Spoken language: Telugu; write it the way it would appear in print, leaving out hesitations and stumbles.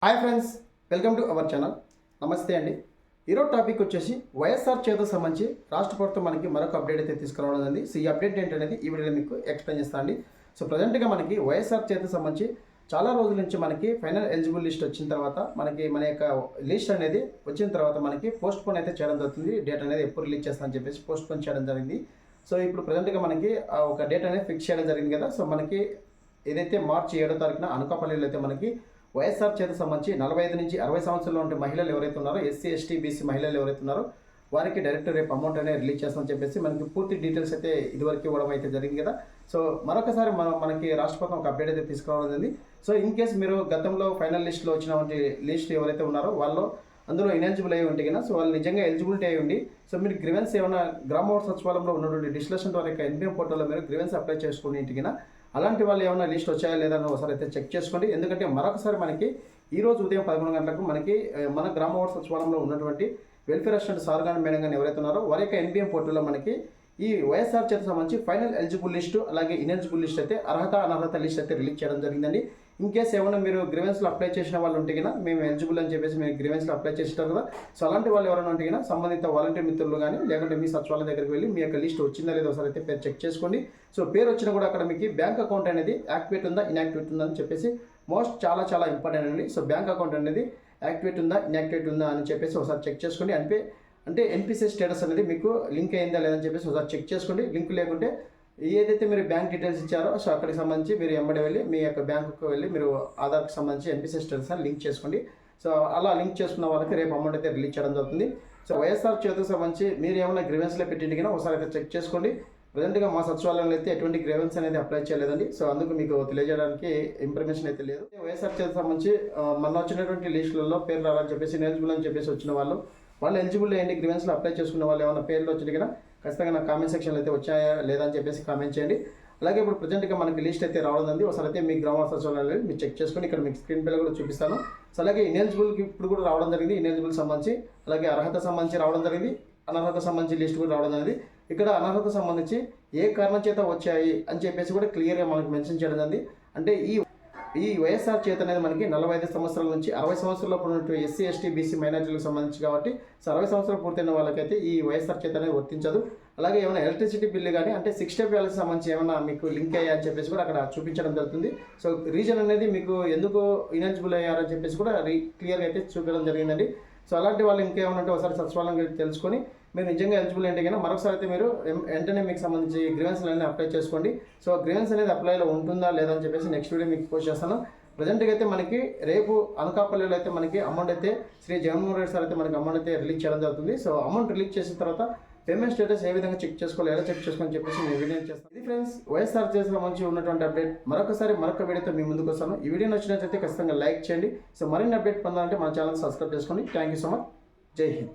Hi friends, welcome to our channel. నమస్తే అండి. ఈరోజు టాపిక్ వచ్చేసి వైఎస్ఆర్ చేత సంబంధించి రాష్ట్ర ప్రభుత్వం మనకి మరొక అప్డేట్ అయితే తీసుకురావడం ఉంది. సో ఈ అప్డేట్ ఏంటనేది ఈ వీడియోలో మీకు ఎక్స్ప్లెయిన్ చేస్తాను అండి. సో ప్రజెంట్గా మనకి వైఎస్ఆర్ చేత సంబంధించి చాలా రోజుల నుంచి మనకి ఫైనల్ ఎలిజిబుల్ లిస్ట్ వచ్చిన తర్వాత మన యొక్క లిస్ట్ అనేది వచ్చిన తర్వాత మనకి పోస్ట్ పోన్ అయితే చేయడం జరుగుతుంది. డేట్ అనేది ఎప్పుడు రిలీజ్ చేస్తామని చెప్పేసి పోస్ట్ పోన్ చేయడం జరిగింది. సో ఇప్పుడు ప్రజెంట్గా మనకి ఒక డేట్ అనేది ఫిక్స్ చేయడం జరిగింది కదా. సో మనకి ఏదైతే మార్చి 7వ తారీఖున అనకాపల్లిలో అయితే మనకి వైఎస్ఆర్ చేత సంబంధించి 45 నుంచి 60 సంవత్సరాలు ఉంటే మహిళలు ఎవరైతే ఉన్నారో, ఎస్సీ ఎస్టీ బీసీ మహిళలు ఎవరైతే ఉన్నారో వారికి డైరెక్ట్ రేపు అమౌంట్ అనేది రిలీజ్ చేస్తామని చెప్పేసి మనకి పూర్తి డీటెయిల్స్ అయితే ఇదివరకు ఇవ్వడం అయితే జరిగింది కదా. సో మరొకసారి మనకి రాష్ట్ర ప్రభుత్వం ఒక అప్డేట్ అయితే తీసుకురావడం జరిగింది. సో ఇన్ కేసు మీరు గతంలో ఫైనల్ లిస్ట్లో వచ్చినటువంటి లిస్ట్ ఎవరైతే ఉన్నారో వాళ్ళు అందులో ఇనెలిజిబుల్ అయ్యి ఉంటే కదా, సో వాళ్ళు నిజంగా ఎలిజిబిలిటీ అయ్యి ఉండి, సో మీరు గ్రీవెన్స్ ఏమైనా గ్రామ వార్డు సచివాలయంలో ఉన్నటువంటి డిస్కషన్ ద్వారా ఎన్బిఎం పోర్టల్లో మీరు గ్రీవెన్స్ అప్లై చేసుకుని ఇంటికి అలాంటి వాళ్ళు ఏమైనా లిస్ట్ వచ్చాయా లేదా అని ఒకసారి అయితే చెక్ చేసుకోండి. ఎందుకంటే మరొకసారి మనకి ఈరోజు ఉదయం 11 గంటలకు మనకి మన గ్రామ వార్డు సచివాలయంలో ఉన్నటువంటి వెల్ఫేర్ అసిస్టెంట్ సార్ కానీ మేడం కానీ ఎవరైతే ఉన్నారో వారి యొక్క ఎన్బిఎం పోర్టల్లో మనకి ఈ వైఎస్ఆర్ చేత సంబంధించి ఫైనల్ ఎలిజిబుల్ లిస్టు అలాగే ఇనెలిజిబుల్ లిస్ట్ అయితే అర్హత అనర్హత లిస్ట్ అయితే రిలీజ్ చేయడం జరిగిందండి. ఇన్ కేసు ఏమైనా మీరు గ్రీవెన్స్లో అప్లై చేసిన వాళ్ళు ఉంటే కన్నా మేము ఎలిజిబుల్ అని చెప్పేసి మీరు గ్రీవెన్స్లో అప్లై చేస్తారు కదా. సో అలాంటి వాళ్ళు ఎవరైనా ఉంటే కన్నా సంబంధిత వాలంటీర్ మిత్రులు కానీ లేకుంటే మీ సచివాలయం దగ్గరికి వెళ్ళి మీ యొక్క లిస్ట్ వచ్చిందా లేదా ఒకసారి అయితే పేరు చెక్ చేసుకోండి. సో పేరు వచ్చినా కూడా అక్కడ మీకు బ్యాంక్ అకౌంట్ అనేది యాక్టివేట్ ఉందా ఇన్యాక్టివేట్ ఉందా అని చెప్పేసి చాలా ఇంపార్టెంట్ అండి. సో బ్యాంక్ అకౌంట్ అనేది యాక్టివేట్ ఉందా ఇన్యాక్టివేట్ ఉందా అని చెప్పేసి ఒకసారి చెక్ చేసుకోండి. అంటే ఎన్పిసిఐ స్టేటస్ అనేది మీకు లింక్ అయిందా లేదని చెప్పేసి ఒకసారి చెక్ చేసుకోండి. లింక్ లేకుంటే ఏదైతే మీరు బ్యాంక్ డీటెయిల్స్ ఇచ్చారో సో అక్కడికి సంబంధించి మీరు వెంబడి వెళ్ళి మీ యొక్క బ్యాంకుకు వెళ్ళి మీరు ఆధార్కి సంబంధించి ఎన్పిసిఐ స్టేటస్ అని లింక్ చేసుకోండి. సో అలా లింక్ చేసుకున్న వాళ్ళకి రేపు అమౌంట్ అయితే రిలీజ్ చేయడం జరుగుతుంది. సో వైఎస్ఆర్ చేతికి సంబంధించి మీరు ఏమైనా గ్రీవెన్స్లో పెట్టింటికి ఒకసారి అయితే చెక్ చేసుకోండి. ప్రజెంట్గా మా సచివాలయంలో అయితే ఎటువంటి గ్రీవెన్స్ అనేది అప్లై చేయలేదండి. సో అందుకు మీకు తెలియజేయడానికి ఇన్ఫర్మేషన్ అయితే లేదు. వైఎస్ఆర్ చేతికి సంబంధించి మొన్న వచ్చినటువంటి లిస్టులలో పేరు రావాలని చెప్పేసి ఎలిజిబుల్ అని చెప్పేసి వచ్చిన వాళ్ళు ఎలిజిబుల్ అయ్యండి. గ్రీవెన్స్లో అప్లై చేసుకున్న వాళ్ళు ఏమైనా పేర్లు వచ్చిన కదా ఖచ్చితంగా నా కామెంట్ సెక్షన్లో అయితే వచ్చాయా లేదా అని చెప్పేసి కామెంట్ చేయండి. అలాగే ఇప్పుడు ప్రజెంట్గా మనకి లిస్ట్ అయితే రావడం ఉంది. ఒకసారి అయితే మీ గ్రామ సచివాలయంలో మీరు చెక్ చేసుకొని ఇక్కడ మీకు స్క్రీన్ పైన కూడా చూపిస్తాను. సో అలాగే ఇనెలిజిబుల్కి ఇప్పుడు కూడా రావడం జరిగింది. ఇనెలిజిబుల్ సంబంధించి అలాగే అర్హత సంబంధించి రావడం జరిగింది. అనర్హత సంబంధించి లిస్ట్ కూడా రావడం జరిగింది. ఇక్కడ అనర్హత సంబంధించి ఏ కారణం చేత వచ్చాయి అని చెప్పేసి కూడా క్లియర్గా మనకు మెన్షన్ చేయడం జరిగింది. అంటే ఈ వైఎస్ఆర్ చేత అనేది మనకి 45 సంవత్సరాల నుంచి 60 సంవత్సరాల ఉన్నటువంటి ఎస్సీ ఎస్టీ బీసీ మైనార్టీలకు సంబంధించి కాబట్టి 60 సంవత్సరాలు పూర్తయిన వాళ్ళకైతే ఈ వైఎస్ఆర్ చేత అనేది వర్తించదు. అలాగే ఏమైనా ఎలక్ట్రిసిటీ బిల్లు కానీ అంటే 6 స్టెప్ వ్యాల్యూకి సంబంధించి ఏమైనా మీకు లింక్ అయ్యా అని చెప్పేసి కూడా అక్కడ చూపించడం జరుగుతుంది. సో రీజన్ అనేది మీకు ఎందుకు ఇనెలిజిబుల్ అయ్యారని చెప్పేసి కూడా క్లియర్గా అయితే చూపించడం జరిగిందండి. సో అలాంటి వాళ్ళు ఇంకేమైనా ఉంటే ఒకసారి సచివాలయం తెలుసుకొని మీరు నిజంగా ఎలిజిబుల్ అంటే కన్నా మరొకసారి అయితే మీరు వెంటనే మీకు సంబంధించి గ్రీవెన్స్ అనేది అప్లై చేసుకోండి. సో గ్రీవెన్స్ అనేది అప్లైలో ఉంటుందా లేదా అని చెప్పేసి నెక్స్ట్ వీడియో మీకు పోస్ట్ చేస్తాను. ప్రజెంట్గా అయితే మనకి రేపు అనకాపల్లిలో అయితే మనకి అమౌంట్ అయితే శ్రీ జగన్మోహన్ రెడ్డి సార్ అయితే మనకి అమౌంట్ అయితే రిలీజ్ చేయడం జరుగుతుంది. సో అమౌంట్ రిలీజ్ చేసిన తర్వాత పేమెంట్ స్టేటస్ ఏ విధంగా చెక్ చేసుకోవాలి ఎలా చెక్ చేసుకోని చెప్పేసి నేను వీడియో చేస్తాను. ఇది ఫ్రెండ్స్ వైఎస్ఆర్ చేసిన మంచి ఉన్నటువంటి అప్డేట్. మరొక వీడియోతో మీ ముందుకు వస్తాను. ఈ వీడియో నచ్చినట్లయితే ఖచ్చితంగా లైక్ చేయండి. సో మరిన్ని అప్డేట్ పొందాలంటే మన ఛానల్ సబ్స్క్రైబ్ చేసుకోండి. Thank you so much. జై హింద్.